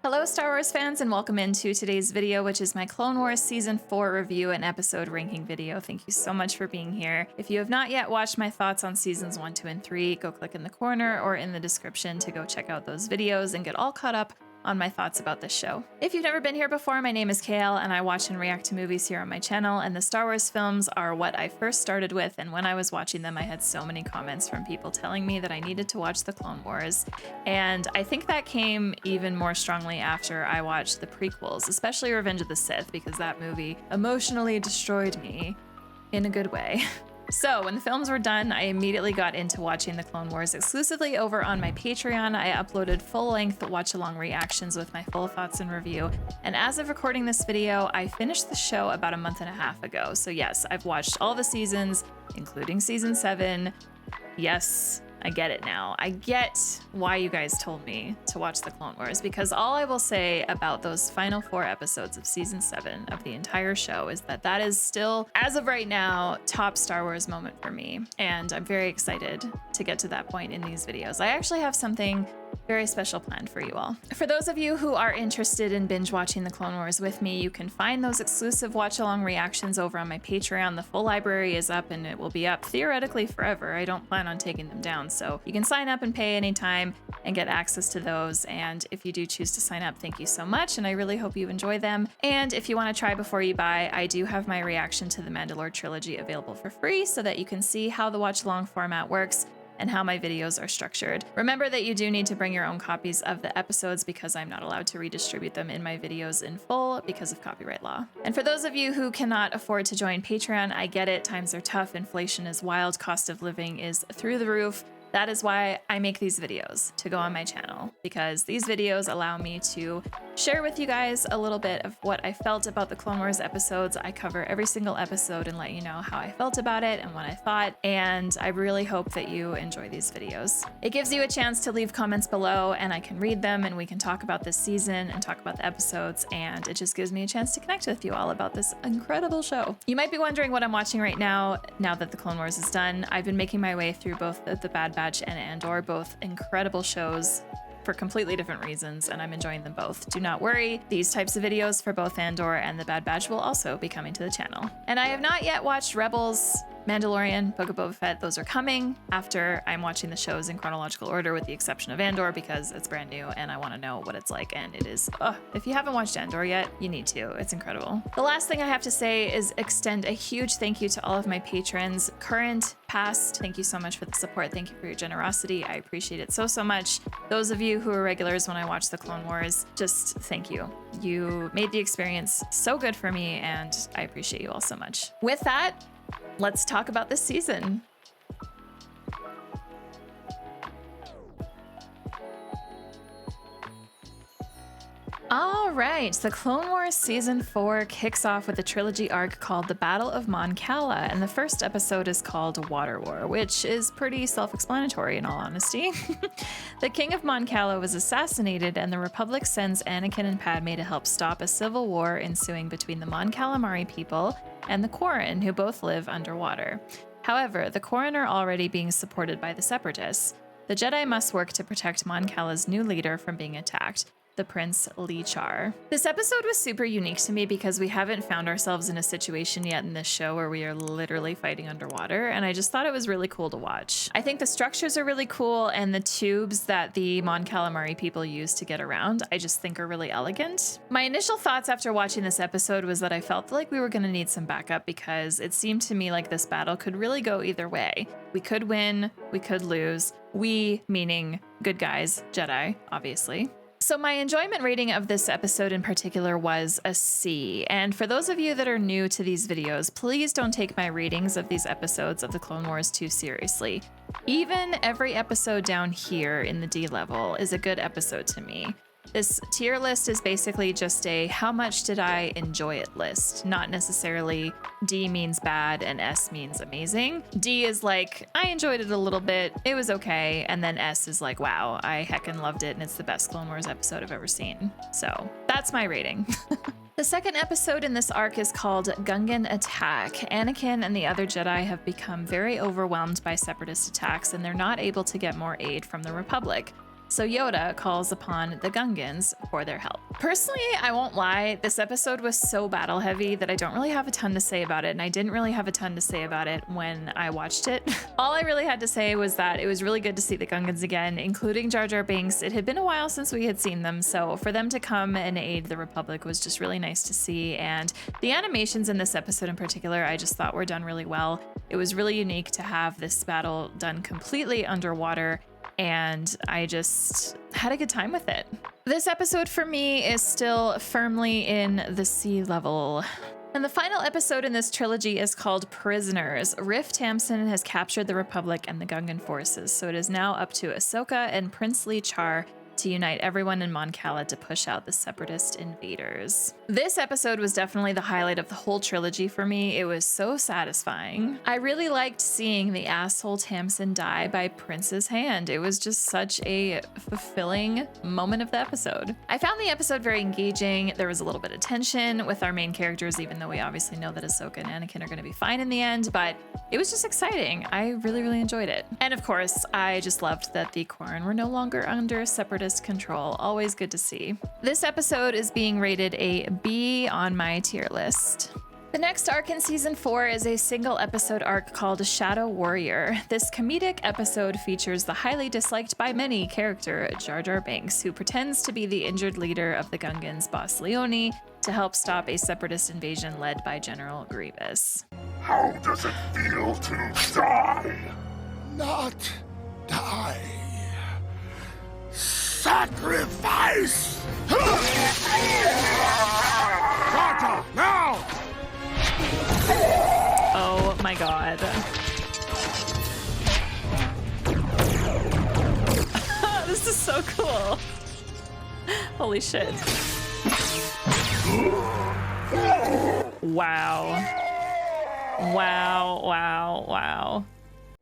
Hello, Star Wars fans, and welcome into today's video, which is my Clone Wars Season 4 review and episode ranking video. Thank you so much for being here. If you have not yet watched my thoughts on Seasons 1, 2, and 3, go click in the corner or in the description to go check out those videos and get all caught up on my thoughts about this show. If you've never been here before, my name is Kale, and I watch and react to movies here on my channel, and the Star Wars films are what I first started with, and when I was watching them, I had so many comments from people telling me that I needed to watch the Clone Wars, and I think that came even more strongly after I watched the prequels, especially Revenge of the Sith, because that movie emotionally destroyed me in a good way. So when the films were done, I immediately got into watching the Clone Wars exclusively over on my Patreon. I uploaded full-length watch-along reactions with my full thoughts and review. And as of recording this video, I finished the show about a month and a half ago. So yes, I've watched all the seasons, including season 7. Yes, I get it now. I get why you guys told me to watch the Clone Wars, because all I will say about those final 4 episodes of season 7 of the entire show is that that is still, as of right now, top Star Wars moment for me. And I'm very excited to get to that point in these videos. I actually have something very special planned for you all. For those of you who are interested in binge watching the Clone Wars with me, you can find those exclusive watch-along reactions over on my Patreon. The full library is up and it will be up theoretically forever. I don't plan on taking them down, so you can sign up and pay anytime and get access to those. And if you do choose to sign up, thank you so much, and I really hope you enjoy them. And if you want to try before you buy, I do have my reaction to the Mandalore trilogy available for free so that you can see how the watch-along format works and how my videos are structured. Remember that you do need to bring your own copies of the episodes because I'm not allowed to redistribute them in my videos in full because of copyright law. And for those of you who cannot afford to join Patreon, I get it, times are tough, inflation is wild, cost of living is through the roof. That is why I make these videos to go on my channel, because these videos allow me to share with you guys a little bit of what I felt about the Clone Wars episodes. I cover every single episode and let you know how I felt about it and what I thought, and I really hope that you enjoy these videos. It gives you a chance to leave comments below and I can read them and we can talk about this season and talk about the episodes, and it just gives me a chance to connect with you all about this incredible show. You might be wondering what I'm watching right now that the Clone Wars is done. I've been making my way through both the Bad Batch and Andor, both incredible shows for completely different reasons, and I'm enjoying them both. Do not worry, these types of videos for both Andor and the Bad Batch will also be coming to the channel. And I have not yet watched Rebels, Mandalorian, Book of Boba Fett. Those are coming after I'm watching the shows in chronological order, with the exception of Andor because it's brand new and I want to know what it's like, and it is, if you haven't watched Andor yet, you need to. It's incredible. The last thing I have to say is extend a huge thank you to all of my patrons, current, past. Thank you so much for the support. Thank you for your generosity. I appreciate it so, so much. Those of you who are regulars when I watch the Clone Wars, just thank you. You made the experience so good for me, and I appreciate you all so much. With that, let's talk about this season. All right, the Clone Wars Season 4 kicks off with a trilogy arc called The Battle of Mon Cala, and the first episode is called Water War, which is pretty self-explanatory in all honesty. The King of Mon Cala was assassinated, and the Republic sends Anakin and Padme to help stop a civil war ensuing between the Mon Calamari people and the Quarren, who both live underwater. However, the Quarren are already being supported by the Separatists. The Jedi must work to protect Mon Cala's new leader from being attacked, the Prince Lee Char. This episode was super unique to me because we haven't found ourselves in a situation yet in this show where we are literally fighting underwater, and I just thought it was really cool to watch. I think the structures are really cool, and the tubes that the Mon Calamari people use to get around, I just think are really elegant. My initial thoughts after watching this episode was that I felt like we were gonna need some backup because it seemed to me like this battle could really go either way. We could win, we could lose. We, meaning good guys, Jedi, obviously. So my enjoyment rating of this episode in particular was a C. And for those of you that are new to these videos, please don't take my ratings of these episodes of the Clone Wars too seriously. Even every episode down here in the D level is a good episode to me. This tier list is basically just a how much did I enjoy it list, not necessarily D means bad and S means amazing. D is like, I enjoyed it a little bit, it was okay, and then S is like, wow, I heckin' loved it and it's the best Clone Wars episode I've ever seen. So that's my rating. The second episode in this arc is called Gungan Attack. Anakin and the other Jedi have become very overwhelmed by Separatist attacks, and they're not able to get more aid from the Republic. So Yoda calls upon the Gungans for their help. Personally, I won't lie, this episode was so battle heavy that I don't really have a ton to say about it, and I didn't really have a ton to say about it when I watched it. All I really had to say was that it was really good to see the Gungans again, including Jar Jar Binks. It had been a while since we had seen them, so for them to come and aid the Republic was just really nice to see, and the animations in this episode in particular I just thought were done really well. It was really unique to have this battle done completely underwater, and I just had a good time with it. This episode for me is still firmly in the sea level. And the final episode in this trilogy is called Prisoners. Riff Tamson has captured the Republic and the Gungan forces, so it is now up to Ahsoka and Princely Char to unite everyone in Mon Cala to push out the Separatist invaders. This episode was definitely the highlight of the whole trilogy for me. It was so satisfying. I really liked seeing the asshole Tamsin die by Prince's hand. It was just such a fulfilling moment of the episode. I found the episode very engaging. There was a little bit of tension with our main characters, even though we obviously know that Ahsoka and Anakin are going to be fine in the end, but it was just exciting. I really, really enjoyed it. And of course, I just loved that the Quarren were no longer under Separatist control. Always good to see. This episode is being rated a B on my tier list. The next arc in season 4 is a single episode arc called Shadow Warrior. This comedic episode features the highly disliked by many character Jar Jar Binks, who pretends to be the injured leader of the Gungans, Boss Leone, to help stop a Separatist invasion led by General Grievous. How does it feel to die? Not die. Sacrifice! Carter, now! Oh my god. This is so cool. Holy shit. Wow. Wow, wow, wow.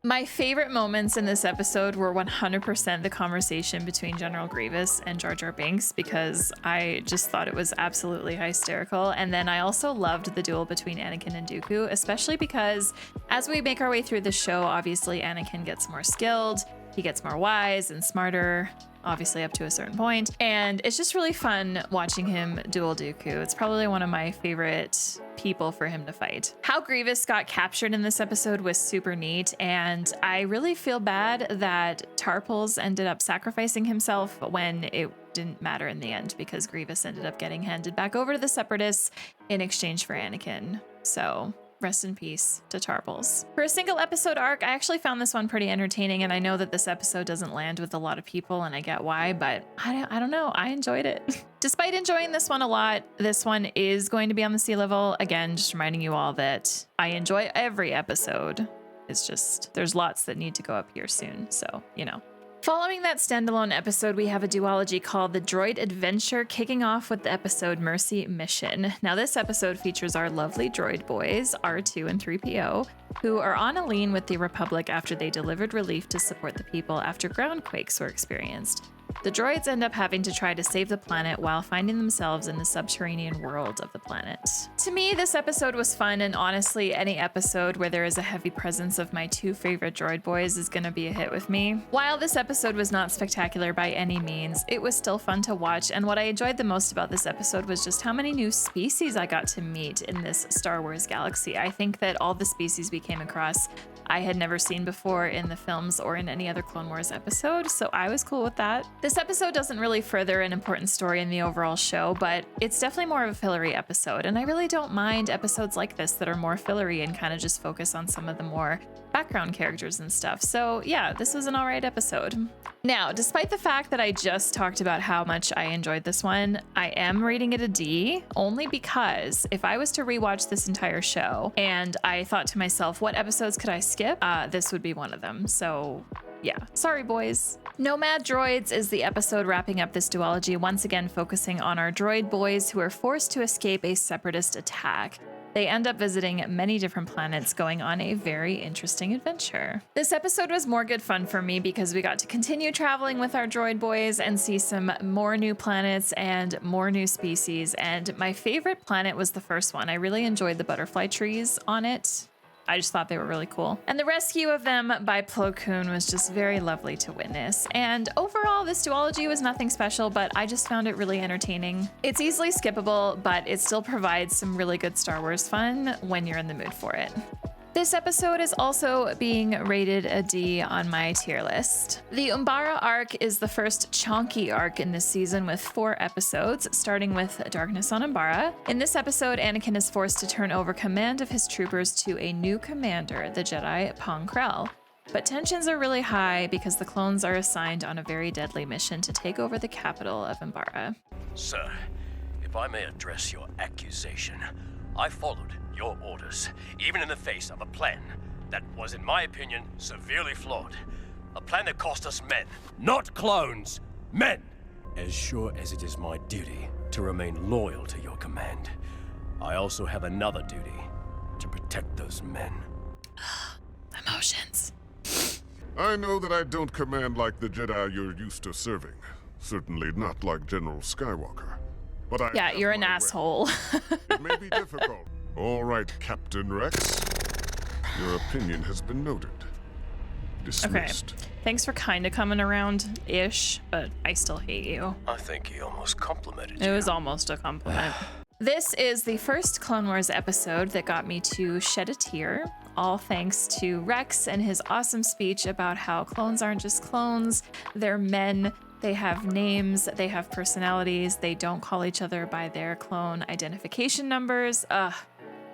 My favorite moments in this episode were 100% the conversation between General Grievous and Jar Jar Binks, because I just thought it was absolutely hysterical. And then I also loved the duel between Anakin and Dooku, especially because as we make our way through the show, obviously Anakin gets more skilled, he gets more wise and smarter, obviously up to a certain point. And it's just really fun watching him duel Dooku. It's probably one of my favorite people for him to fight. How Grievous got captured in this episode was super neat, and I really feel bad that Tarpals ended up sacrificing himself when it didn't matter in the end, because Grievous ended up getting handed back over to the Separatists in exchange for Anakin. So rest in peace to Tarpals. For a single episode arc, I actually found this one pretty entertaining, and I know that this episode doesn't land with a lot of people, and I get why, but I don't know, I enjoyed it. Despite enjoying this one a lot, this one is going to be on the sea level. Again, just reminding you all that I enjoy every episode. It's just, there's lots that need to go up here soon, so, you know. Following that standalone episode, we have a duology called The Droid Adventure, kicking off with the episode Mercy Mission. Now, this episode features our lovely droid boys, R2 and 3PO, who are on a lean with the Republic after they delivered relief to support the people after groundquakes were experienced. The droids end up having to try to save the planet while finding themselves in the subterranean world of the planet. To me, this episode was fun, and honestly, any episode where there is a heavy presence of my two favorite droid boys is gonna be a hit with me. While this episode was not spectacular by any means, it was still fun to watch, and what I enjoyed the most about this episode was just how many new species I got to meet in this Star Wars galaxy. I think that all the species we came across I had never seen before in the films or in any other Clone Wars episode, so I was cool with that. This episode doesn't really further an important story in the overall show, but it's definitely more of a fillery episode, and I really don't mind episodes like this that are more fillery and kind of just focus on some of the more background characters and stuff. So yeah, this was an alright episode. Now, despite the fact that I just talked about how much I enjoyed this one, I am rating it a D, only because if I was to rewatch this entire show and I thought to myself, what episodes could I skip? This would be one of them. So yeah, sorry boys. Nomad Droids is the episode wrapping up this duology, once again focusing on our droid boys who are forced to escape a Separatist attack. They end up visiting many different planets, going on a very interesting adventure. This episode was more good fun for me because we got to continue traveling with our droid boys and see some more new planets and more new species. And my favorite planet was the first one. I really enjoyed the butterfly trees on it. I just thought they were really cool. And the rescue of them by Plo Koon was just very lovely to witness. And overall, this duology was nothing special, but I just found it really entertaining. It's easily skippable, but it still provides some really good Star Wars fun when you're in the mood for it. This episode is also being rated a D on my tier list. The Umbara arc is the first chunky arc in this season with 4 episodes, starting with Darkness on Umbara. In this episode, Anakin is forced to turn over command of his troopers to a new commander, the Jedi Pong Krell. But tensions are really high because the clones are assigned on a very deadly mission to take over the capital of Umbara. Sir, if I may address your accusation, I followed your orders, even in the face of a plan that was, in my opinion, severely flawed. A plan that cost us men, not clones, men! As sure as it is my duty to remain loyal to your command, I also have another duty, to protect those men. Emotions. I know that I don't command like the Jedi you're used to serving. Certainly not like General Skywalker. But I Yeah, have you're an my way. asshole. It may be difficult. All right, Captain Rex. Your opinion has been noted. Dismissed. Okay. Thanks for kind of coming around-ish, but I still hate you. I think he almost complimented It you. was almost a compliment. This is the first Clone Wars episode that got me to shed a tear, all thanks to Rex and his awesome speech about how clones aren't just clones, they're men. They have names, they have personalities, they don't call each other by their clone identification numbers.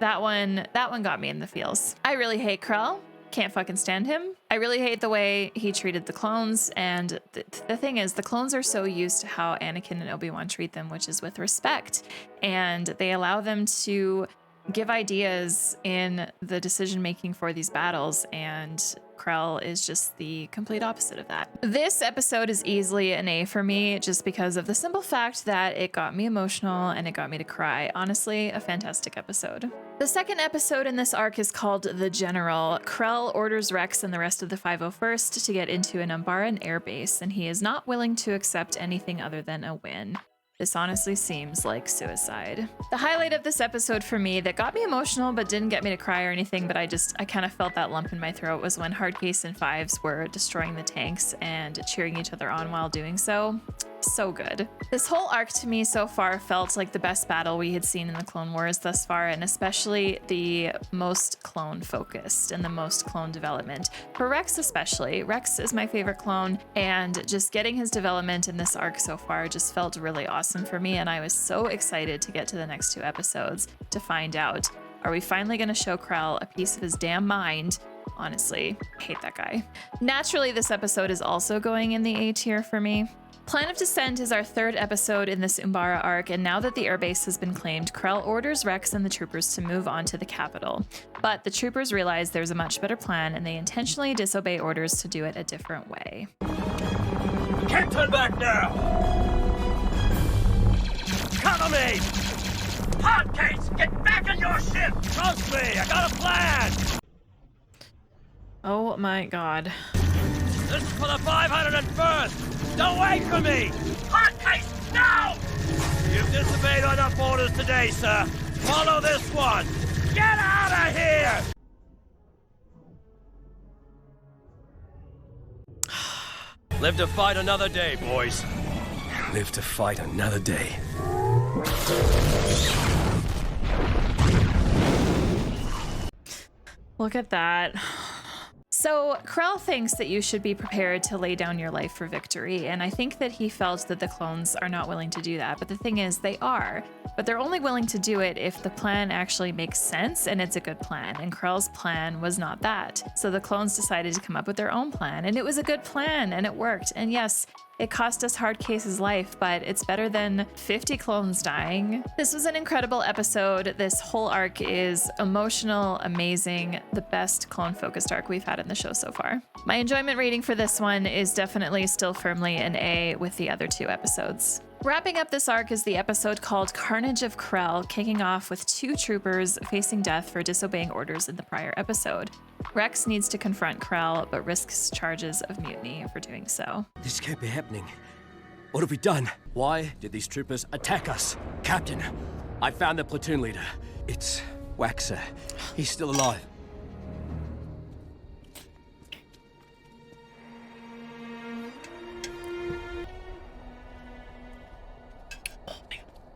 That one got me in the feels. I really hate Krell. Can't fucking stand him. I really hate the way he treated the clones, and the thing is, the clones are so used to how Anakin and Obi-Wan treat them, which is with respect, and they allow them to give ideas in the decision-making for these battles, and Krell is just the complete opposite of that. This episode is easily an A for me just because of the simple fact that it got me emotional and it got me to cry. Honestly, a fantastic episode. The second episode in this arc is called The General. Krell orders Rex and the rest of the 501st to get into an Umbaran airbase, and he is not willing to accept anything other than a win. This honestly seems like suicide. The highlight of this episode for me that got me emotional but didn't get me to cry or anything, but I kind of felt that lump in my throat, was when Hardcase and Fives were destroying the tanks and cheering each other on while doing so. So good. This whole arc to me so far felt like the best battle we had seen in the Clone Wars thus far, and especially the most clone focused and the most clone development. For Rex especially. Rex is my favorite clone, and just getting his development in this arc so far just felt really awesome for me, and I was so excited to get to the next 2 episodes to find out, are we finally going to show Krell a piece of his damn mind? Honestly, I hate that guy. Naturally, this episode is also going in the A tier for me. Plan of Descent is our 3rd episode in this Umbara arc, and now that the airbase has been claimed, Krell orders Rex and the troopers to move on to the capital. But the troopers realize there's a much better plan, and they intentionally disobey orders to do it a different way. Can't turn back now! Cover me! Hardcase, get back on your ship! Trust me, I got a plan! Oh my god. This is for the 501st! Don't wait for me! Hardcase, no! You've disobeyed enough orders today, sir. Follow this one! Get out of here! Live to fight another day, boys. Live to fight another day. Look at that. So, Krell thinks that you should be prepared to lay down your life for victory, and I think that he felt that the clones are not willing to do that, but the thing is, they are. But they're only willing to do it if the plan actually makes sense and it's a good plan, and Krell's plan was not that. So the clones decided to come up with their own plan, and it was a good plan, and it worked. And yes, it cost us Hardcase's life, but it's better than 50 clones dying. This was an incredible episode. This whole arc is emotional, amazing, the best clone-focused arc we've had in the show so far. My enjoyment rating for this one is definitely still firmly an A with the other 2 episodes. Wrapping up this arc is the episode called Carnage of Krell, kicking off with 2 troopers facing death for disobeying orders in the prior episode. Rex needs to confront Krell, but risks charges of mutiny for doing so. This can't be happening. What have we done? Why did these troopers attack us? Captain, I found the platoon leader. It's Waxer. He's still alive.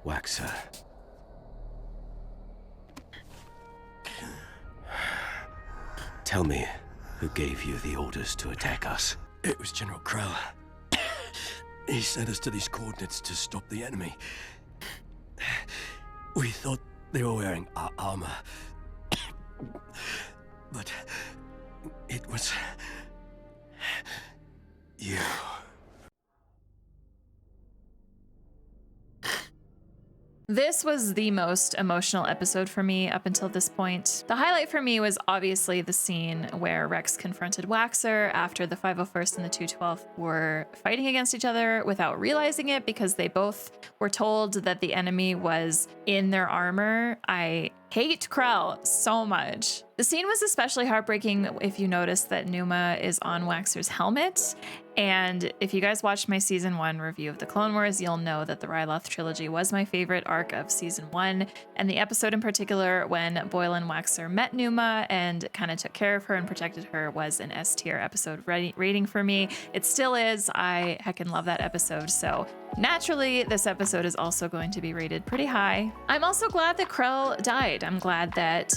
Waxer. Tell me, who gave you the orders to attack us? It was General Krell. He sent us to these coordinates to stop the enemy. We thought they were wearing our armor. But it was you. This was the most emotional episode for me up until this point. The highlight for me was obviously the scene where Rex confronted Waxer after the 501st and the 212th were fighting against each other without realizing it because they both were told that the enemy was in their armor. I hate Krell so much. The scene was especially heartbreaking if you notice that Numa is on Waxer's helmet. And if you guys watched my season 1 review of the Clone Wars, you'll know that the Ryloth trilogy was my favorite arc of season 1. And the episode in particular when Boyle and Waxer met Numa and kind of took care of her and protected her was an S tier episode rating for me. It still is. I heckin' love that episode. So naturally, this episode is also going to be rated pretty high. I'm also glad that Krell died. I'm glad that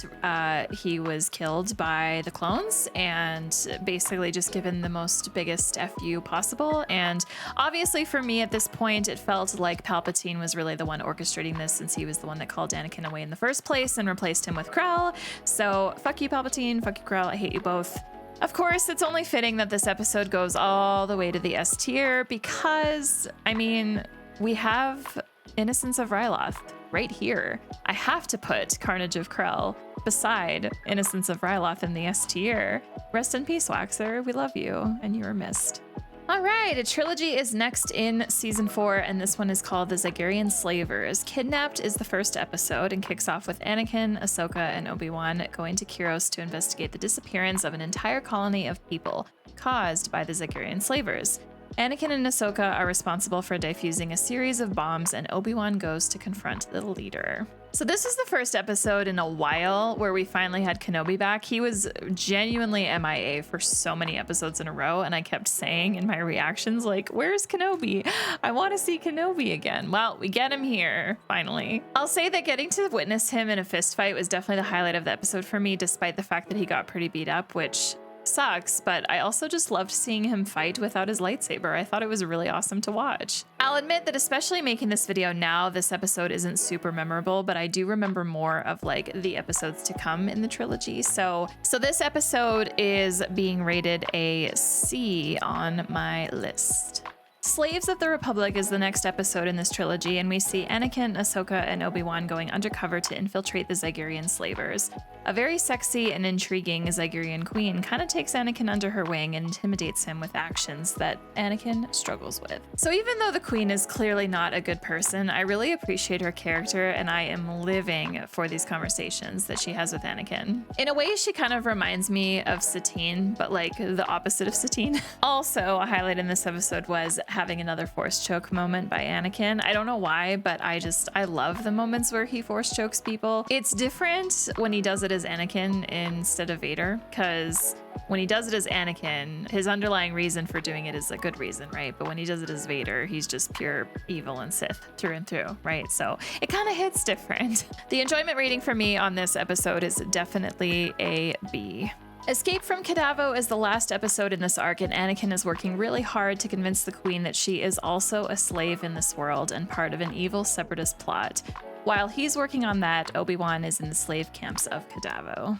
he was killed by the clones and basically just given the biggest FU possible. And obviously for me at this point, it felt like Palpatine was really the one orchestrating this since he was the one that called Anakin away in the first place and replaced him with Krell. So fuck you, Palpatine. Fuck you, Krell. I hate you both. Of course, it's only fitting that this episode goes all the way to the S tier because, I mean, we have Innocence of Ryloth right here. I have to put Carnage of Krell beside Innocence of Ryloth in the S tier. Rest in peace, Waxer. We love you, and you are missed. All right, a trilogy is next in season 4, and this one is called The Zagarian Slavers. Kidnapped is the first episode and kicks off with Anakin, Ahsoka, and Obi-Wan going to Kyros to investigate the disappearance of an entire colony of people caused by the Zagarian Slavers. Anakin and Ahsoka are responsible for defusing a series of bombs, and Obi-Wan goes to confront the leader. So this is the first episode in a while where we finally had Kenobi back. He was genuinely MIA for so many episodes in a row, and I kept saying in my reactions, like, where's Kenobi? I want to see Kenobi again. Well, we get him here, finally. I'll say that getting to witness him in a fist fight was definitely the highlight of the episode for me, despite the fact that he got pretty beat up, which sucks, but I also just loved seeing him fight without his lightsaber. I thought it was really awesome to watch. I'll admit that especially making this video now, this episode isn't super memorable, but I do remember more of like the episodes to come in the trilogy. So this episode is being rated a C on my list. Slaves of the Republic is the next episode in this trilogy, and we see Anakin, Ahsoka, and Obi-Wan going undercover to infiltrate the Zagarian Slavers. A very sexy and intriguing Zagarian queen kind of takes Anakin under her wing and intimidates him with actions that Anakin struggles with. So even though the queen is clearly not a good person, I really appreciate her character, and I am living for these conversations that she has with Anakin. In a way, she kind of reminds me of Satine, but like the opposite of Satine. Also, a highlight in this episode was having another force choke moment by Anakin. I don't know why, but I love the moments where he force chokes people. It's different when he does it as Anakin instead of Vader, because when he does it as Anakin, his underlying reason for doing it is a good reason, right? But when he does it as Vader, he's just pure evil and Sith through and through, right? So it kind of hits different. The enjoyment rating for me on this episode is definitely a B. Escape from Kadavo is the last episode in this arc, and Anakin is working really hard to convince the Queen that she is also a slave in this world and part of an evil separatist plot. While he's working on that, Obi-Wan is in the slave camps of Kadavo.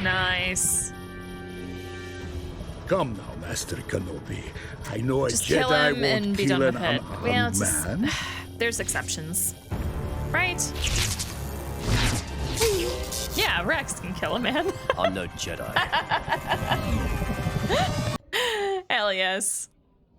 Nice. Come now, Master Kenobi. I know a Just kill him Jedi and won't be kill done an with it. unarmed Well, it's man. there's exceptions, right? Yeah, Rex can kill a man. I'm no Jedi. Hell yes.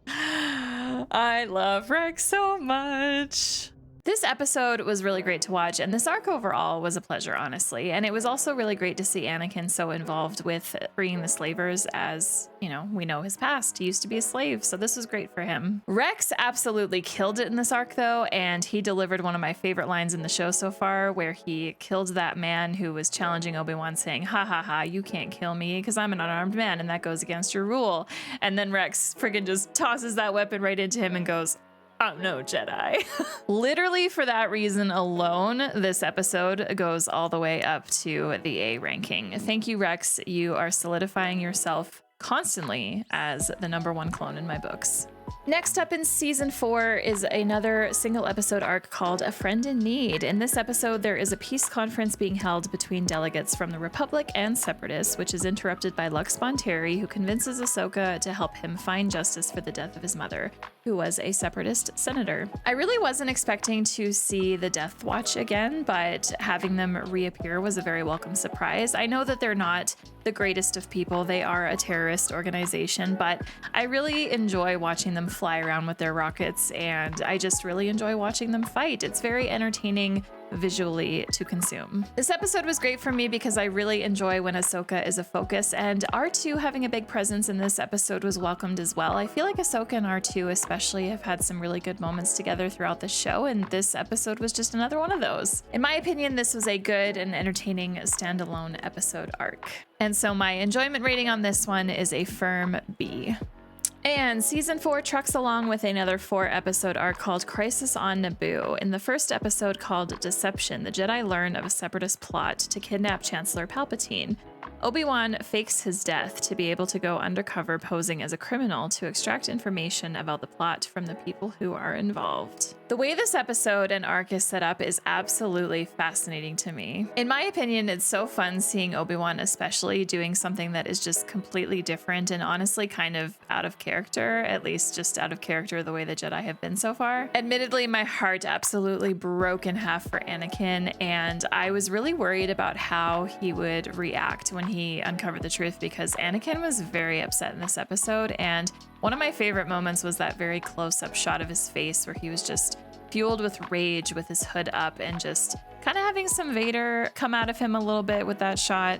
I love Rex so much. This episode was really great to watch, and this arc overall was a pleasure, honestly. And it was also really great to see Anakin so involved with freeing the slavers, as, you know, we know his past. He used to be a slave, so this was great for him. Rex absolutely killed it in this arc, though, and he delivered one of my favorite lines in the show so far, where he killed that man who was challenging Obi-Wan, saying, ha ha ha, you can't kill me because I'm an unarmed man, and that goes against your rule. And then Rex friggin' just tosses that weapon right into him and goes, I'm no Jedi. Literally for that reason alone, this episode goes all the way up to the A ranking. Thank you, Rex. You are solidifying yourself constantly as the #1 clone in my books. Next up in season 4 is another single episode arc called A Friend in Need. In this episode, there is a peace conference being held between delegates from the Republic and Separatists, which is interrupted by Lux Bonteri, who convinces Ahsoka to help him find justice for the death of his mother, who was a Separatist senator. I really wasn't expecting to see the Death Watch again, but having them reappear was a very welcome surprise. I know that they're not the greatest of people. They are a terrorist organization, but I really enjoy watching them fly around with their rockets, and I just really enjoy watching them fight. It's very entertaining visually to consume. This episode was great for me because I really enjoy when Ahsoka is a focus, and R2 having a big presence in this episode was welcomed as well. I feel like Ahsoka and R2 especially have had some really good moments together throughout the show, and this episode was just another one of those. In my opinion, this was a good and entertaining standalone episode arc. And so my enjoyment rating on this one is a firm B. And season 4 trucks along with another 4-episode arc called Crisis on Naboo. In the first episode called Deception, the Jedi learn of a Separatist plot to kidnap Chancellor Palpatine. Obi-Wan fakes his death to be able to go undercover posing as a criminal to extract information about the plot from the people who are involved. The way this episode and arc is set up is absolutely fascinating to me. In my opinion, it's so fun seeing Obi-Wan especially doing something that is just completely different and honestly kind of out of character, at least just out of character the way the Jedi have been so far. Admittedly, my heart absolutely broke in half for Anakin, and I was really worried about how he would react when he uncovered the truth, because Anakin was very upset in this episode, and one of my favorite moments was that very close-up shot of his face where he was just fueled with rage with his hood up and just kind of having some Vader come out of him a little bit with that shot.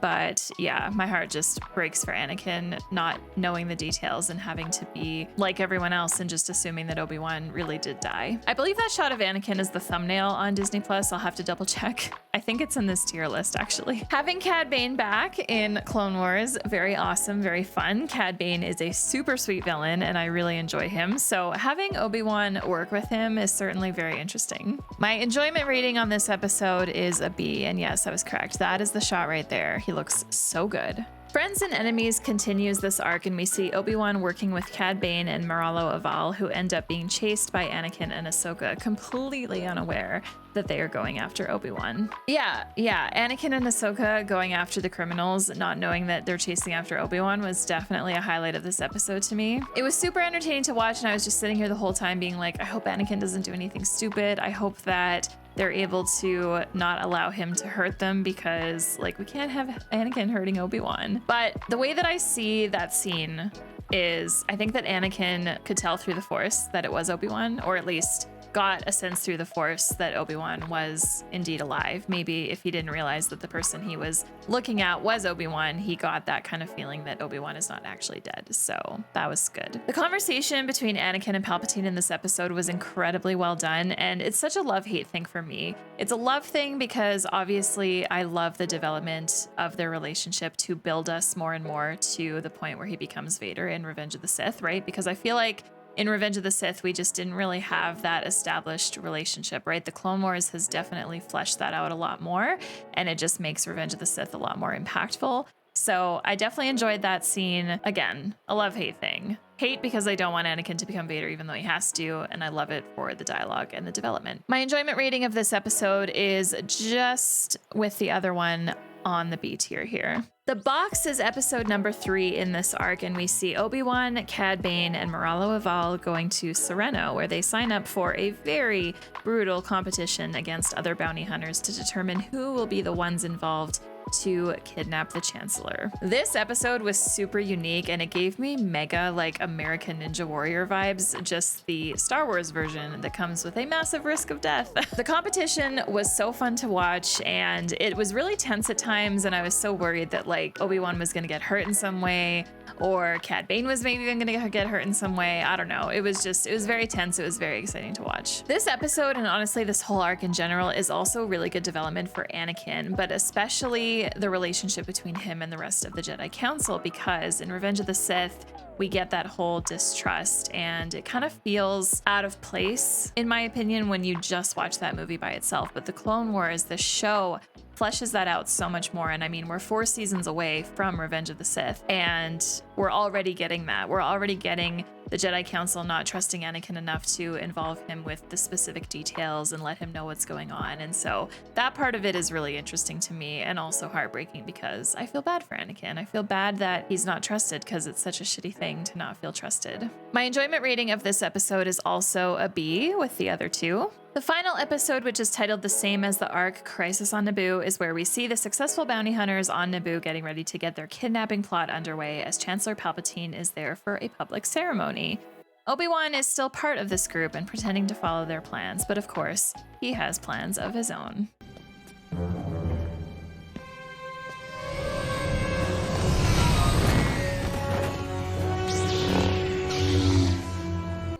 But yeah, my heart just breaks for Anakin not knowing the details and having to be like everyone else and just assuming that Obi-Wan really did die. I believe that shot of Anakin is the thumbnail on Disney Plus. I'll have to double check. I think it's in this tier list actually. Having Cad Bane back in Clone Wars, very awesome, very fun. Cad Bane is a super sweet villain and I really enjoy him. So having Obi-Wan work with him is certainly very interesting. My enjoyment rating on this episode is a B, and yes, I was correct. That is the shot right there. He looks so good. Friends and Enemies continues this arc, and we see Obi-Wan working with Cad Bane and Maralo Aval, who end up being chased by Anakin and Ahsoka, completely unaware that they are going after Obi-Wan. Yeah, Anakin and Ahsoka going after the criminals, not knowing that they're chasing after Obi-Wan, was definitely a highlight of this episode to me. It was super entertaining to watch, and I was just sitting here the whole time being like, I hope Anakin doesn't do anything stupid. I hope that they're able to not allow him to hurt them, because like we can't have Anakin hurting Obi-Wan. But the way that I see that scene is I think that Anakin could tell through the Force that it was Obi-Wan, or at least got a sense through the Force that Obi-Wan was indeed alive. Maybe if he didn't realize that the person he was looking at was Obi-Wan, he got that kind of feeling that Obi-Wan is not actually dead. So that was good. The conversation between Anakin and Palpatine in this episode was incredibly well done, and it's such a love-hate thing for me. It's a love thing because obviously I love the development of their relationship to build us more and more to the point where he becomes Vader in Revenge of the Sith, right? Because I feel like in Revenge of the Sith, we just didn't really have that established relationship, right? The Clone Wars has definitely fleshed that out a lot more, and it just makes Revenge of the Sith a lot more impactful. So I definitely enjoyed that scene. Again, a love-hate thing. Hate because I don't want Anakin to become Vader even though he has to, and I love it for the dialogue and the development. My enjoyment rating of this episode is just with the other one on the B tier here. The Box is episode number 3 in this arc, and we see Obi-Wan, Cad Bane, and Maralo Aval going to Sereno, where they sign up for a very brutal competition against other bounty hunters to determine who will be the ones involved to kidnap the Chancellor. This episode was super unique, and it gave me mega like American Ninja Warrior vibes, just the Star Wars version that comes with a massive risk of death. The competition was so fun to watch, and it was really tense at times, and I was so worried that like Obi-Wan was gonna get hurt in some way, or Cad Bane was maybe even gonna get hurt in some way. I don't know. It was very tense. It was very exciting to watch. This episode, and honestly this whole arc in general, is also really good development for Anakin, but especially the relationship between him and the rest of the Jedi Council, because in Revenge of the Sith, we get that whole distrust, and it kind of feels out of place, in my opinion, when you just watch that movie by itself. But the Clone Wars, the show, fleshes that out so much more. And I mean, we're 4 seasons away from Revenge of the Sith, and we're already getting that. We're already getting the Jedi Council not trusting Anakin enough to involve him with the specific details and let him know what's going on. And so that part of it is really interesting to me, and also heartbreaking because I feel bad for Anakin. I feel bad that he's not trusted because it's such a shitty thing to not feel trusted. My enjoyment rating of this episode is also a B with the other 2. The final episode, which is titled the same as the arc Crisis on Naboo, is where we see the successful bounty hunters on Naboo getting ready to get their kidnapping plot underway as Chancellor Palpatine is there for a public ceremony. Obi-Wan is still part of this group and pretending to follow their plans, but of course, he has plans of his own.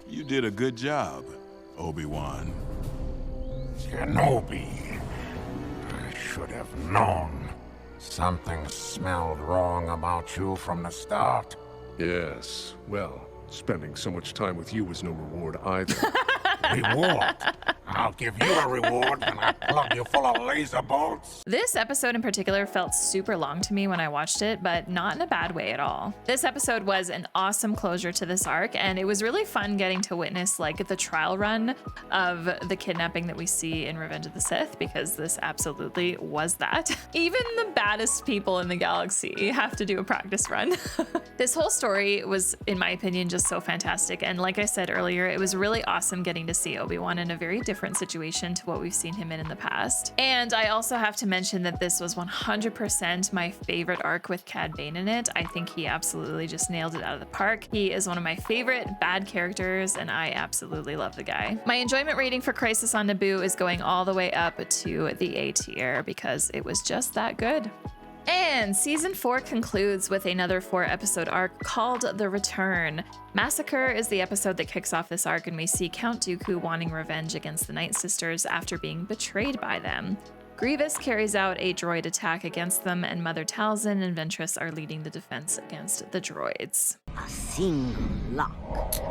You did a good job, Obi-Wan. Kenobi, I should have known. Something smelled wrong about you from the start. Yes, well, spending so much time with you was no reward either. Reward? I'll give you a reward when I plug you full of laser bolts. This episode in particular felt super long to me when I watched it, but not in a bad way at all. This episode was an awesome closure to this arc, and it was really fun getting to witness like the trial run of the kidnapping that we see in Revenge of the Sith, because this absolutely was that. Even the baddest people in the galaxy have to do a practice run. This whole story was, in my opinion, just so fantastic, and like I said earlier, it was really awesome getting to see Obi-Wan in a very different situation to what we've seen him in the past. And I also have to mention that this was 100% my favorite arc with Cad Bane in it. I think he absolutely just nailed it out of the park. He is one of my favorite bad characters, and I absolutely love the guy. My enjoyment rating for Crisis on Naboo is going all the way up to the A tier because it was just that good. And season 4 concludes with another 4-episode arc called The Return. Massacre is the episode that kicks off this arc, and we see Count Dooku wanting revenge against the Night Sisters after being betrayed by them. Grievous carries out a droid attack against them, and Mother Talzin and Ventress are leading the defense against the droids. A single lock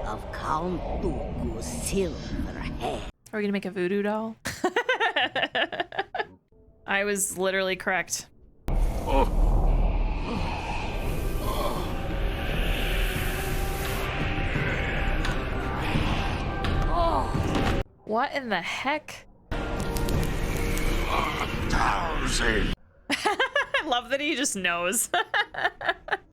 of Count Dooku's silver hair. Are we gonna make a voodoo doll? I was literally correct. What in the heck? Talzin. I love that he just knows.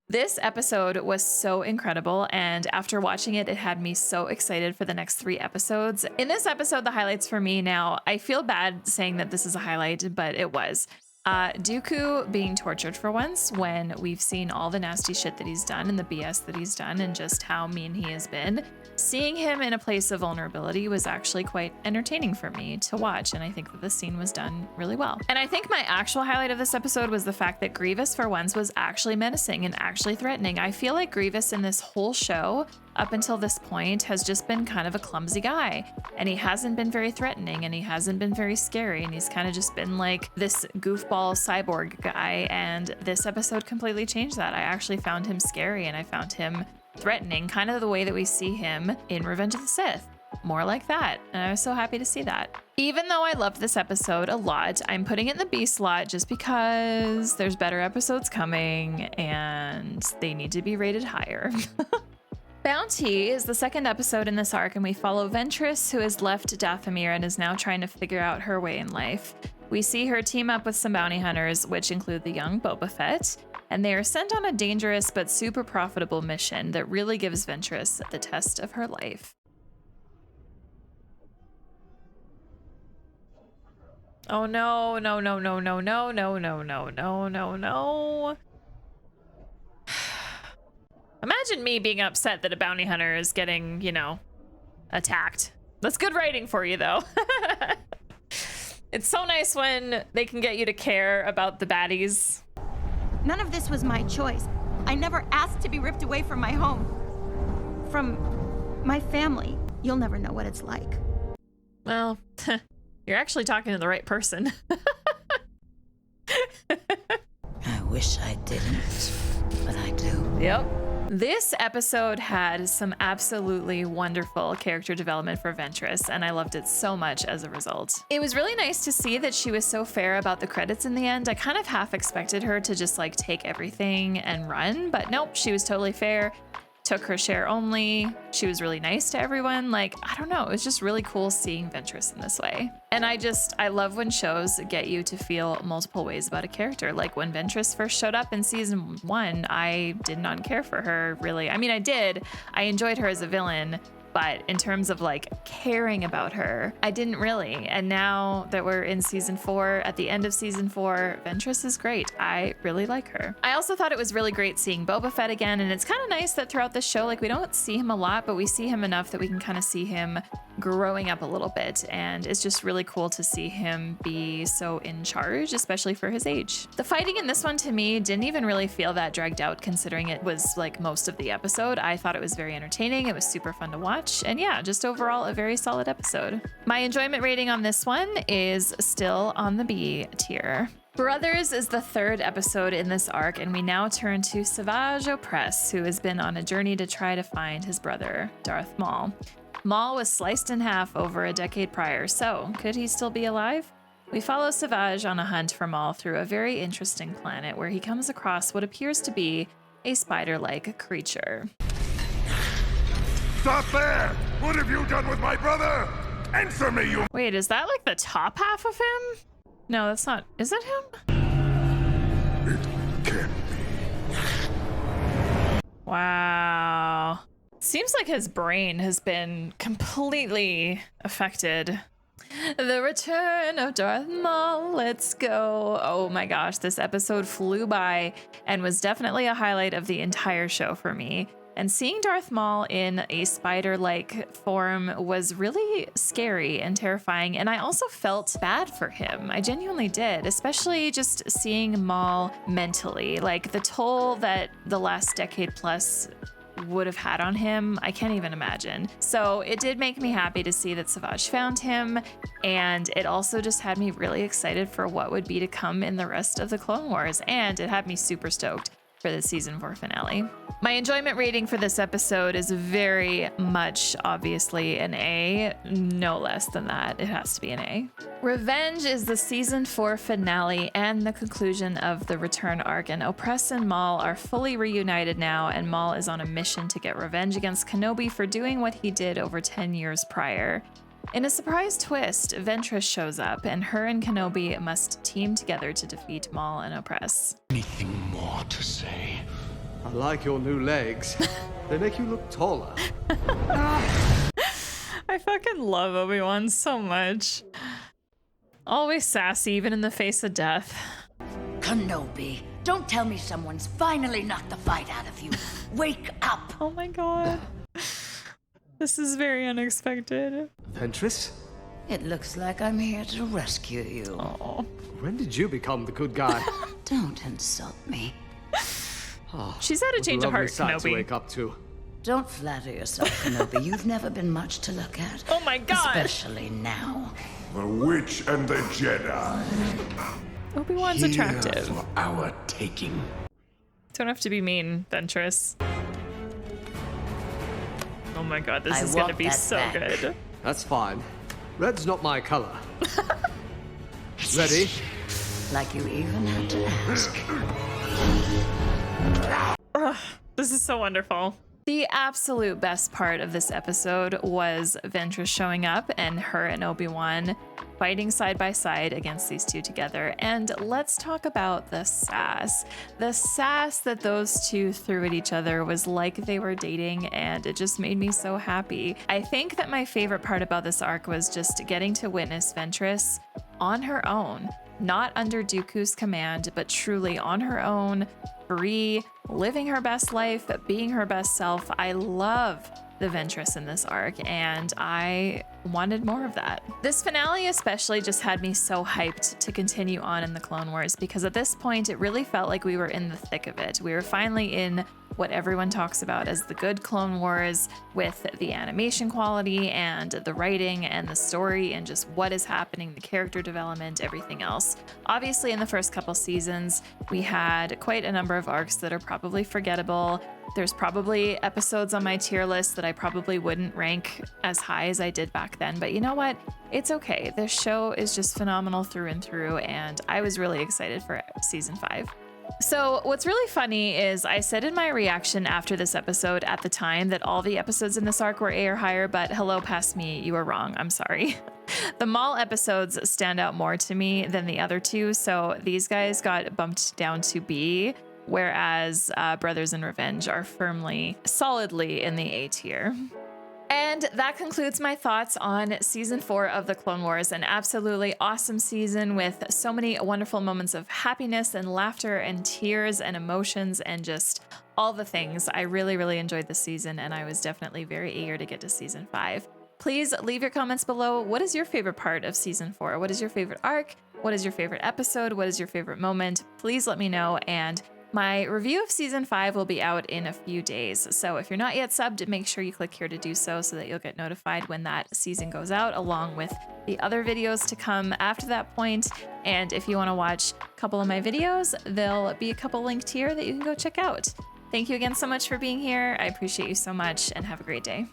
This episode was so incredible, and after watching it, it had me so excited for the next 3 episodes. In this episode, the highlights for me now, I feel bad saying that this is a highlight, but it was. Dooku being tortured for once when we've seen all the nasty shit that he's done and the BS that he's done and just how mean he has been. Seeing him in a place of vulnerability was actually quite entertaining for me to watch, and I think that the scene was done really well. And I think my actual highlight of this episode was the fact that Grievous for once was actually menacing and actually threatening. I feel like Grievous in this whole show up until this point has just been kind of a clumsy guy, and he hasn't been very threatening, and he hasn't been very scary, and he's kind of just been like this goofball cyborg guy, and this episode completely changed that. I actually found him scary, and I found him threatening, kind of the way that we see him in Revenge of the Sith. More like that, and I was so happy to see that. Even though I loved this episode a lot, I'm putting it in the B slot just because there's better episodes coming, and they need to be rated higher. Bounty is the 2nd episode in this arc, and we follow Ventress, who has left Dathomir and is now trying to figure out her way in life. We see her team up with some bounty hunters, which include the young Boba Fett, and they are sent on a dangerous but super profitable mission that really gives Ventress the test of her life. Oh no, no, no, no, no, no, no, no, no, no, no, no. Imagine me being upset that a bounty hunter is getting, you know, attacked. That's good writing for you, though. It's so nice when they can get you to care about the baddies. None of this was my choice. I never asked to be ripped away from my home. From my family. You'll never know what it's like. Well, you're actually talking to the right person. I wish I didn't, but I do. Yep. This episode had some absolutely wonderful character development for Ventress, and I loved it so much as a result. It was really nice to see that she was so fair about the credits in the end. I kind of half expected her to just like take everything and run, but nope, she was totally fair. Took her share only. She was really nice to everyone. Like, I don't know, it was just really cool seeing Ventress in this way. And I love when shows get you to feel multiple ways about a character. Like when Ventress first showed up in season 1, I did not care for her really. I mean, I did. I enjoyed her as a villain, but in terms of like caring about her, I didn't really. And now that we're in season 4, at the end of season 4, Ventress is great. I really like her. I also thought it was really great seeing Boba Fett again, and it's kind of nice that throughout the show, like we don't see him a lot, but we see him enough that we can kind of see him growing up a little bit, and it's just really cool to see him be so in charge, especially for his age. The fighting in this one to me didn't even really feel that dragged out considering it was like most of the episode. I thought it was very entertaining. It was super fun to watch, and yeah, just overall a very solid episode. My enjoyment rating on this one is still on the B tier. Brothers is the 3rd episode in this arc, and we now turn to Savage Opress, who has been on a journey to try to find his brother, Darth Maul. Maul was sliced in half over a decade prior, so could he still be alive? We follow Savage on a hunt for Maul through a very interesting planet where he comes across what appears to be a spider-like creature. Stop there! What have you done with my brother? Answer me, you— Wait, is that like the top half of him? No, that's not. Is it him? It can't be. Wow. Seems like his brain has been completely affected. The return of Darth Maul, let's go. Oh my gosh, this episode flew by and was definitely a highlight of the entire show for me. And seeing Darth Maul in a spider-like form was really scary and terrifying, and I also felt bad for him. I genuinely did, especially just seeing Maul mentally. Like, the toll that the last decade plus would have had on him, I can't even imagine. So it did make me happy to see that Savage found him, and it also just had me really excited for what would be to come in the rest of the Clone Wars, and it had me super stoked for the season 4 finale. My enjoyment rating for this episode is very much obviously an A, no less than that. It has to be an A. Revenge is the season 4 finale and the conclusion of the return arc, and Opress and Maul are fully reunited now, and Maul is on a mission to get revenge against Kenobi for doing what he did over 10 years prior. In a surprise twist, Ventress shows up, and her and Kenobi must team together to defeat Maul and Opress. Anything more to say? I like your new legs. They make you look taller. I fucking love Obi-Wan so much. Always sassy, even in the face of death. Kenobi, don't tell me someone's finally knocked the fight out of you. Wake up! Oh my god. This is very unexpected. Ventress? It looks like I'm here to rescue you. Oh. When did you become the good guy? Don't insult me. She's had a change of heart, To Kenobi. wake up to. Don't flatter yourself, Kenobi. You've never been much to look at. Oh my god! Especially now. The witch and the Jedi. Obi-Wan's attractive. For our taking. Don't have to be mean, Ventress. Oh my god, this is gonna be so good. That's fine. Red's not my color. Ready? Like you even had to ask. This is so wonderful. The absolute best part of this episode was Ventress showing up and her and Obi-Wan fighting side by side against these two together. And let's talk about the sass. The sass that those two threw at each other was like they were dating, and it just made me so happy. I think that my favorite part about this arc was just getting to witness Ventress on her own, not under Dooku's command, but truly on her own, free, living her best life, being her best self. I love the Ventress in this arc, and I wanted more of that. This finale especially just had me so hyped to continue on in the Clone Wars, because at this point it really felt like we were in the thick of it. We were finally in what everyone talks about as the good Clone Wars, with the animation quality and the writing and the story and just what is happening, the character development, everything else. Obviously, in the first couple seasons, we had quite a number of arcs that are probably forgettable. There's probably episodes on my tier list that I probably wouldn't rank as high as I did back then, but you know what? It's okay. This show is just phenomenal through and through, and I was really excited for season 5. So what's really funny is I said in my reaction after this episode at the time that all the episodes in this arc were A or higher, but hello past me, you were wrong. I'm sorry. The Maul episodes stand out more to me than the other two, so these guys got bumped down to B, whereas Brothers in Revenge are solidly in the A tier. And that concludes my thoughts on season 4 of the Clone Wars, an absolutely awesome season with so many wonderful moments of happiness and laughter and tears and emotions and just all the things. I really, really enjoyed this season, and I was definitely very eager to get to season 5. Please leave your comments below. What is your favorite part of season 4? What is your favorite arc? What is your favorite episode? What is your favorite moment? Please let me know, and my review of season 5 will be out in a few days. So if you're not yet subbed, make sure you click here to do so that you'll get notified when that season goes out, along with the other videos to come after that point. And if you want to watch a couple of my videos, there'll be a couple linked here that you can go check out. Thank you again so much for being here. I appreciate you so much, and have a great day.